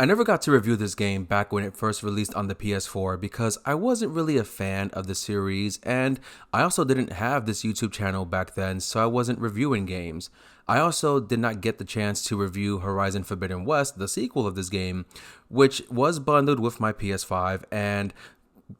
I never got to review this game back when it first released on the PS4 because I wasn't really a fan of the series, and I also didn't have this YouTube channel back then, so I wasn't reviewing games. I also did not get the chance to review Horizon Forbidden West, the sequel of this game, which was bundled with my PS5, and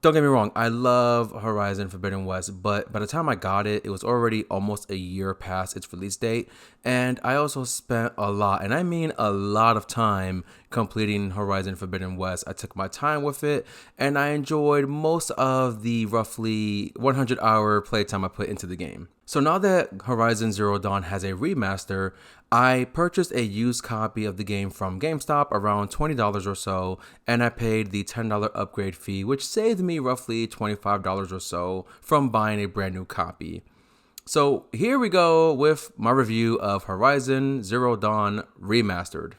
don't get me wrong, I love Horizon Forbidden West, but by the time I got it, it was already almost a year past its release date, and I also spent a lot, and I mean a lot of time completing Horizon Forbidden West. I took my time with it, and I enjoyed most of the roughly 100-hour playtime I put into the game. So now that Horizon Zero Dawn has a remaster, I purchased a used copy of the game from GameStop around $20 or so, and I paid the $10 upgrade fee, which saved me roughly $25 or so from buying a brand new copy. So here we go with my review of Horizon Zero Dawn Remastered.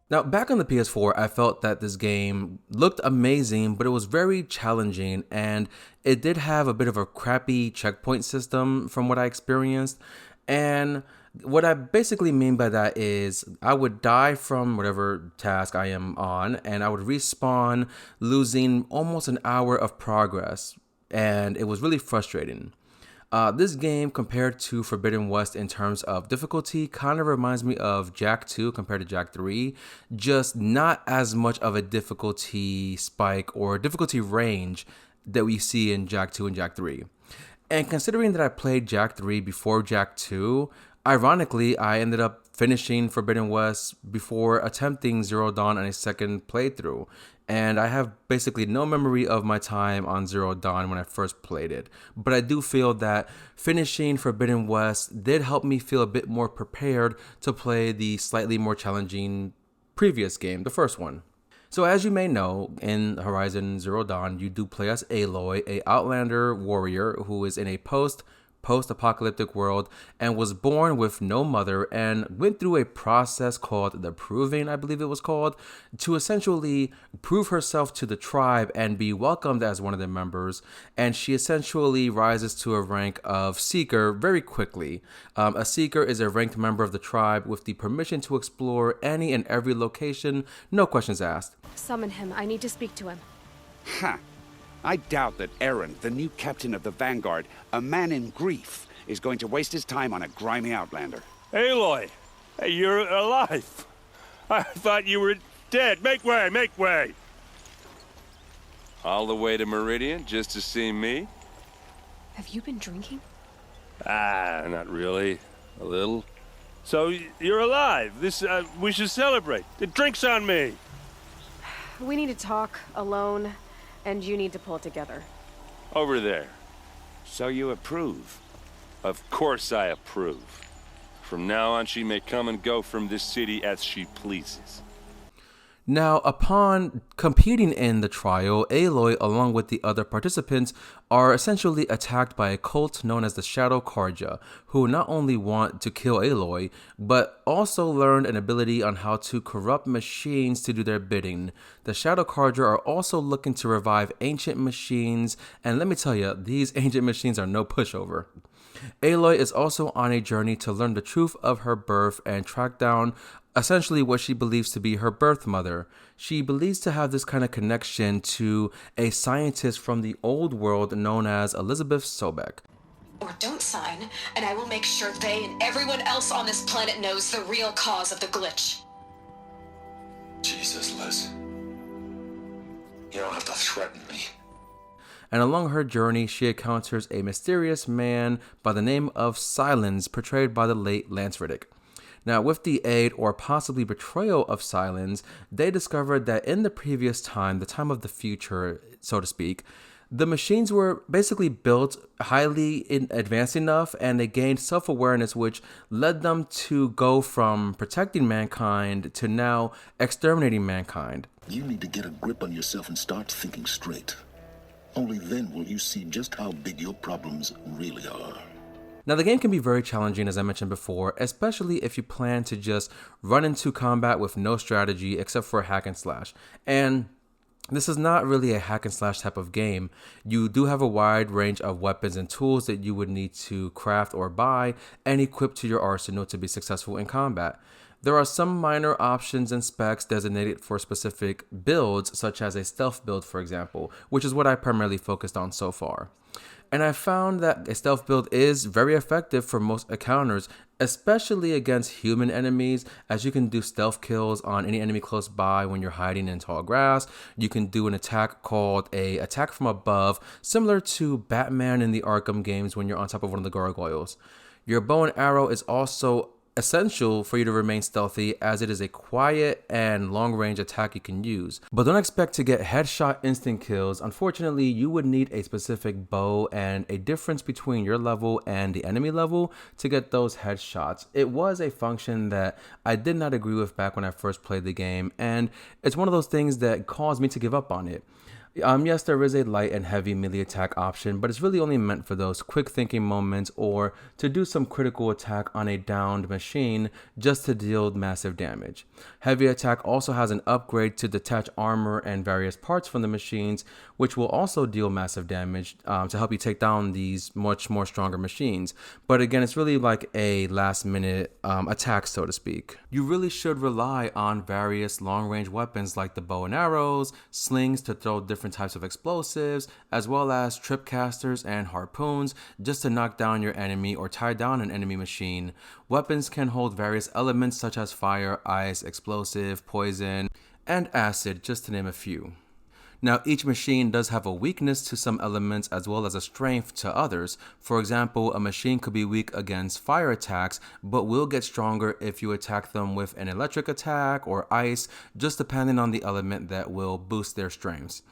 Now, back on the PS4, I felt that this game looked amazing, but it was very challenging, and it did have a bit of a crappy checkpoint system from what I experienced. And what I basically mean by that is I would die from whatever task I am on, and I would respawn, losing almost an hour of progress, and it was really frustrating. This game, compared to Forbidden West in terms of difficulty, kind of reminds me of Jak 2 compared to Jak 3, just not as much of a difficulty spike or difficulty range that we see in Jak 2 and Jak 3. And considering that I played Jak 3 before Jak 2, ironically, I ended up finishing Forbidden West before attempting Zero Dawn on a second playthrough. And I have basically no memory of my time on Zero Dawn when I first played it. But I do feel that finishing Forbidden West did help me feel a bit more prepared to play the slightly more challenging previous game, the first one. So as you may know, in Horizon Zero Dawn, you do play as Aloy, a Outlander warrior who is in a post-apocalyptic world and was born with no mother and went through a process called the Proving, I believe it was called, to essentially prove herself to the tribe and be welcomed as one of the members. And she essentially rises to a rank of Seeker very quickly. A Seeker is a ranked member of the tribe with the permission to explore any and every location, no questions asked. Summon him. I need to speak to him. Ha! I doubt that Aaron, the new captain of the Vanguard, a man in grief, is going to waste his time on a grimy outlander. Aloy! Hey, you're alive! I thought you were dead. Make way, make way! All the way to Meridian just to see me? Have you been drinking? Not really. A little. So, you're alive. We should celebrate. The drink's on me! We need to talk, alone, and you need to pull it together. Over there. So you approve? Of course I approve. From now on, she may come and go from this city as she pleases. Now, upon competing in the trial, Aloy, along with the other participants, are essentially attacked by a cult known as the Shadow Carja, who not only want to kill Aloy, but also learned an ability on how to corrupt machines to do their bidding. The Shadow Carja are also looking to revive ancient machines, and let me tell you, these ancient machines are no pushover. Aloy is also on a journey to learn the truth of her birth and track down essentially what she believes to be her birth mother. She believes to have this kind of connection to a scientist from the old world known as Elizabeth Sobek. Or don't sign, and I will make sure they and everyone else on this planet knows the real cause of the glitch. Jesus, Liz. You don't have to threaten me. And along her journey, she encounters a mysterious man by the name of Silence, portrayed by the late Lance Reddick. Now, with the aid or possibly betrayal of Silence, they discovered that in the previous time, the time of the future, so to speak, the machines were basically built highly advanced enough, and they gained self-awareness, which led them to go from protecting mankind to now exterminating mankind. You need to get a grip on yourself and start thinking straight. Only then will you see just how big your problems really are. Now, the game can be very challenging, as I mentioned before, especially if you plan to just run into combat with no strategy except for a hack and slash. And this is not really a hack and slash type of game. You do have a wide range of weapons and tools that you would need to craft or buy and equip to your arsenal to be successful in combat. There are some minor options and specs designated for specific builds, such as a stealth build, for example, which is what I primarily focused on so far. And I found that a stealth build is very effective for most encounters, especially against human enemies, as you can do stealth kills on any enemy close by when you're hiding in tall grass. You can do an attack called a attack from above, similar to Batman in the Arkham games when you're on top of one of the gargoyles. Your bow and arrow is also essential for you to remain stealthy, as it is a quiet and long-range attack you can use. But don't expect to get headshot instant kills. Unfortunately, you would need a specific bow and a difference between your level and the enemy level to get those headshots. It was a function that I did not agree with back when I first played the game, and it's one of those things that caused me to give up on it. Yes, there is a light and heavy melee attack option, but it's really only meant for those quick thinking moments or to do some critical attack on a downed machine just to deal massive damage. Heavy attack also has an upgrade to detach armor and various parts from the machines, which will also deal massive damage to help you take down these much more stronger machines. But again, it's really like a last minute attack, so to speak. You really should rely on various long range weapons like the bow and arrows, slings to throw different types of explosives, as well as trip casters and harpoons just to knock down your enemy or tie down an enemy machine. Weapons can hold various elements such as fire, ice, explosive, poison, and acid, just to name a few. Now, each machine does have a weakness to some elements as well as a strength to others. For example, a machine could be weak against fire attacks, but will get stronger if you attack them with an electric attack or ice, just depending on the element that will boost their strengths.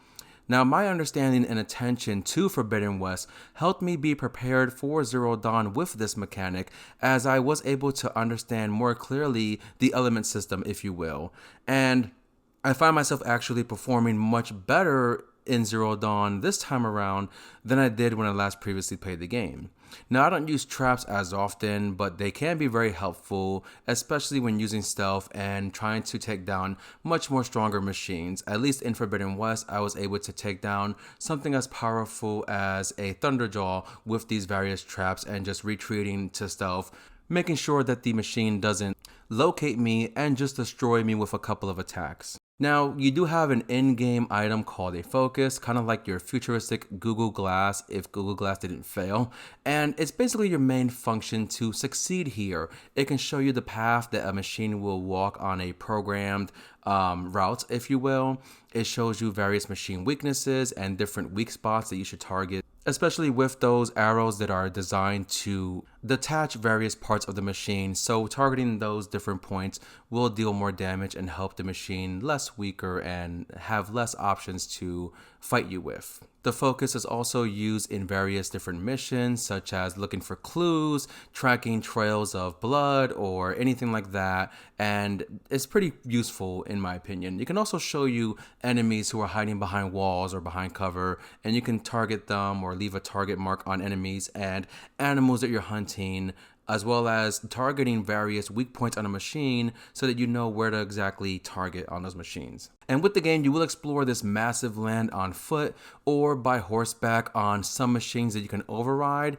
Now, my understanding and attention to Forbidden West helped me be prepared for Zero Dawn with this mechanic, as I was able to understand more clearly the element system, if you will. And I find myself actually performing much better in Zero Dawn this time around than I did when I last previously played the game. Now, I don't use traps as often, but they can be very helpful, especially when using stealth and trying to take down much more stronger machines. At least in Forbidden West, I was able to take down something as powerful as a Thunderjaw with these various traps and just retreating to stealth, making sure that the machine doesn't locate me and just destroy me with a couple of attacks. Now, you do have an in-game item called a focus, kind of like your futuristic Google Glass if Google Glass didn't fail, and it's basically your main function to succeed here. It can show you the path that a machine will walk on a programmed route, if you will. It shows you various machine weaknesses and different weak spots that you should target, especially with those arrows that are designed to detach various parts of the machine. So targeting those different points will deal more damage and help the machine less weaker and have less options to fight you with. The focus is also used in various different missions, such as looking for clues, tracking trails of blood, or anything like that, and it's pretty useful in my opinion. It can also show you enemies who are hiding behind walls or behind cover, and you can target them or leave a target mark on enemies and animals that you're hunting, as well as targeting various weak points on a machine so that you know where to exactly target on those machines. And with the game, you will explore this massive land on foot or by horseback on some machines that you can override.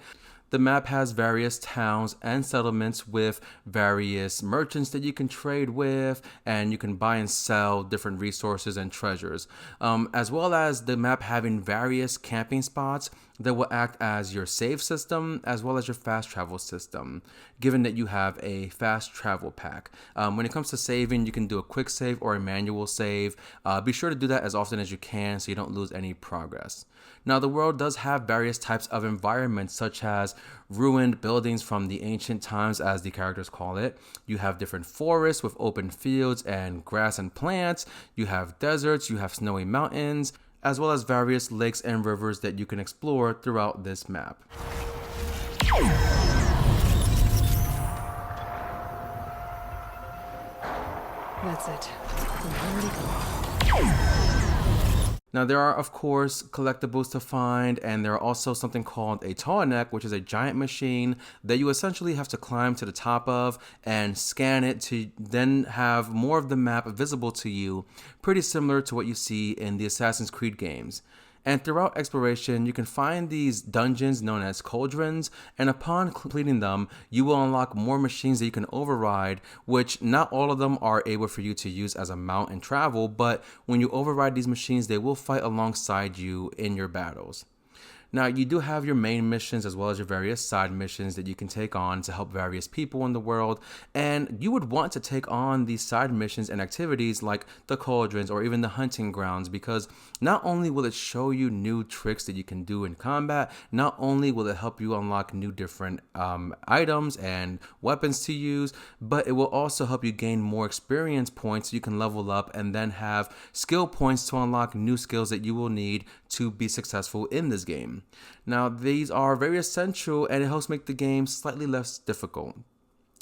The map has various towns and settlements with various merchants that you can trade with, and you can buy and sell different resources and treasures, as well as the map having various camping spots that will act as your save system as well as your fast travel system, given that you have a fast travel pack. When it comes to saving, you can do a quick save or a manual save. Be sure to do that as often as you can so you don't lose any progress. Now, the world does have various types of environments, such as ruined buildings from the ancient times, as the characters call it. You have different forests with open fields and grass and plants. You have deserts, you have snowy mountains, as well as various lakes and rivers that you can explore throughout this map. That's it. I'm ready to go. Now, there are, of course, collectibles to find, and there are also something called a tall neck, which is a giant machine that you essentially have to climb to the top of and scan it to then have more of the map visible to you, pretty similar to what you see in the Assassin's Creed games. And throughout exploration, you can find these dungeons known as cauldrons, and upon completing them, you will unlock more machines that you can override, which not all of them are able for you to use as a mount and travel, but when you override these machines, they will fight alongside you in your battles. Now, you do have your main missions as well as your various side missions that you can take on to help various people in the world, and you would want to take on these side missions and activities like the cauldrons or even the hunting grounds, because not only will it show you new tricks that you can do in combat, not only will it help you unlock new different items and weapons to use, but it will also help you gain more experience points so you can level up and then have skill points to unlock new skills that you will need to be successful in this game. Now, these are very essential, and it helps make the game slightly less difficult.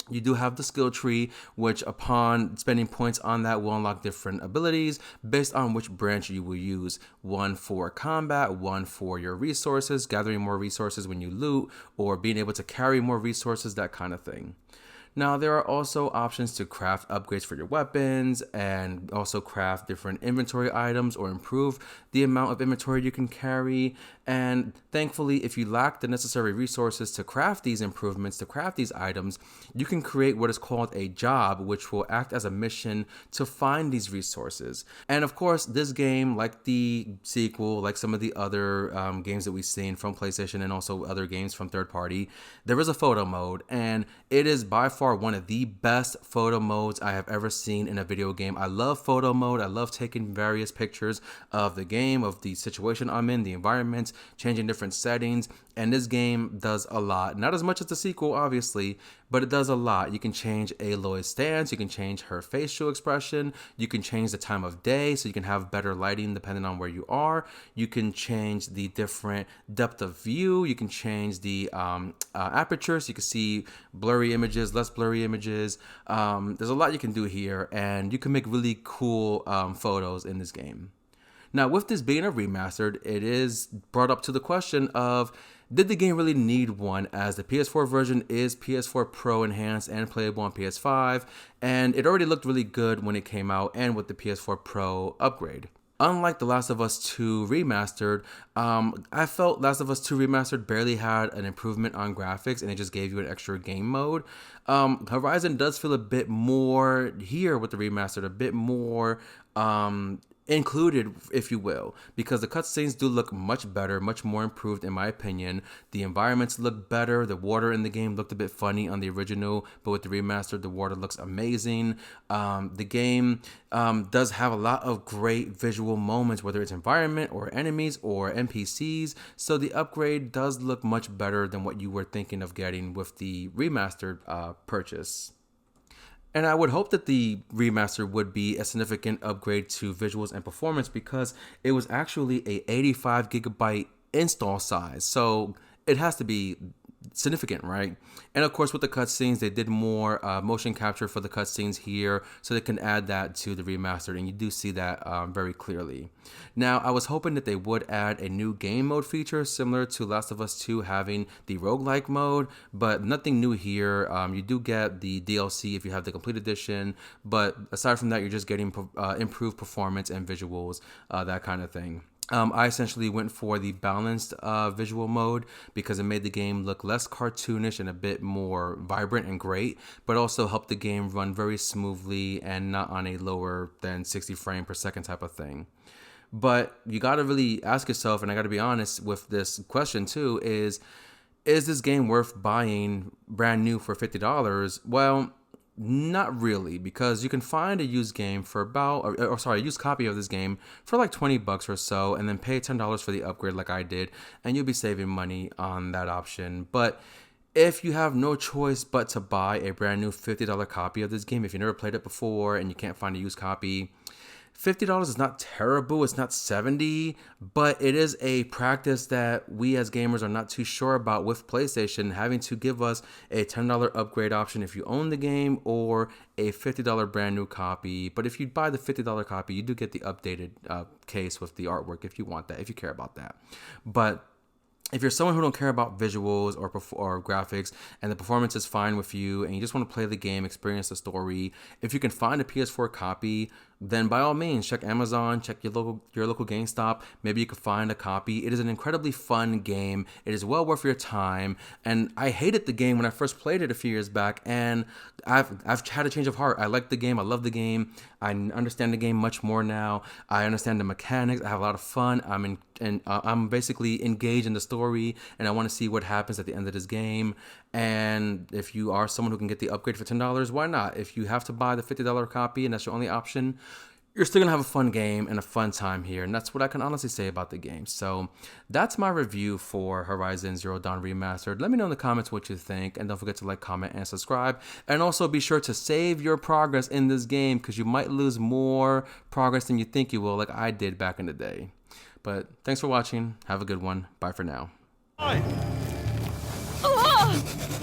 You do have the skill tree, which upon spending points on that will unlock different abilities based on which branch you will use. One for combat, one for your resources, gathering more resources when you loot, or being able to carry more resources, that kind of thing. Now, there are also options to craft upgrades for your weapons and also craft different inventory items or improve the amount of inventory you can carry. And thankfully, if you lack the necessary resources to craft these improvements, to craft these items, you can create what is called a job, which will act as a mission to find these resources. And of course, this game, like the sequel, like some of the other games that we've seen from PlayStation and also other games from third party, there is a photo mode, and it is by far one of the best photo modes I have ever seen in a video game. I love photo mode. I love taking various pictures of the game, of the situation I'm in, the environment, changing different settings, and this game does a lot. Not as much as the sequel, obviously, but it does a lot. You can change Aloy's stance, you can change her facial expression, you can change the time of day so you can have better lighting depending on where you are. You can change the different depth of view, you can change the aperture so you can see blurry images, less blurry images. There's a lot you can do here, and you can make really cool photos in this game. Now, with this being a remastered, it is brought up to the question of, did the game really need one, as the PS4 version is PS4 Pro enhanced and playable on PS5, and it already looked really good when it came out and with the PS4 Pro upgrade. Unlike The Last of Us 2 Remastered, I felt Last of Us 2 Remastered barely had an improvement on graphics, and it just gave you an extra game mode. Horizon does feel a bit more here with the Remastered, a bit more included, if you will, because the cutscenes do look much better, much more improved in my opinion. The environments look better. The water in the game looked a bit funny on the original, but with the remastered, the water looks amazing. The game does have a lot of great visual moments, whether it's environment or enemies or NPCs. So the upgrade does look much better than what you were thinking of getting with the remastered purchase. And I would hope that the remaster would be a significant upgrade to visuals and performance, because it was actually a 85 gigabyte install size. So it has to be significant, right? And of course, with the cutscenes, they did more motion capture for the cutscenes here, so they can add that to the remastered, and you do see that very clearly. Now, I was hoping that they would add a new game mode feature similar to Last of Us 2 having the roguelike mode, but nothing new here. You do get the DLC if you have the complete edition, but aside from that, you're just getting improved performance and visuals, that kind of thing. I essentially went for the balanced visual mode because it made the game look less cartoonish and a bit more vibrant and great, but also helped the game run very smoothly and not on a lower than 60 frame per second type of thing. But you got to really ask yourself, and I got to be honest with this question too, is this game worth buying brand new for $50? Well, not really, because you can find a used game for about, a used copy of this game for like $20 or so, and then pay $10 for the upgrade like I did, and you'll be saving money on that option. But if you have no choice but to buy a brand new $50 copy of this game, if you never played it before and you can't find a used copy, $50 is not terrible, it's not $70, but it is a practice that we as gamers are not too sure about with PlayStation, having to give us a $10 upgrade option if you own the game, or a $50 brand new copy. But if you buy the $50 copy, you do get the updated case with the artwork if you want that, if you care about that. But if you're someone who don't care about visuals or graphics, and the performance is fine with you, and you just want to play the game, experience the story, if you can find a PS4 copy, then by all means, check Amazon, check your local GameStop. Maybe you could find a copy. It is an incredibly fun game. It is well worth your time. And I hated the game when I first played it a few years back, and I've had a change of heart. I like the game. I love the game. I understand the game much more now. I understand the mechanics. I have a lot of fun. I'm basically engaged in the story, and I want to see what happens at the end of this game. And if you are someone who can get the upgrade for $10, why not? If you have to buy the $50 copy and that's your only option, you're still gonna have a fun game and a fun time here. And that's what I can honestly say about the game. So that's my review for Horizon Zero Dawn Remastered. Let me know in the comments what you think, and don't forget to like, comment, and subscribe. And also be sure to save your progress in this game, because you might lose more progress than you think you will, like I did back in the day. But thanks for watching. Have a good one. Bye for now. Oh!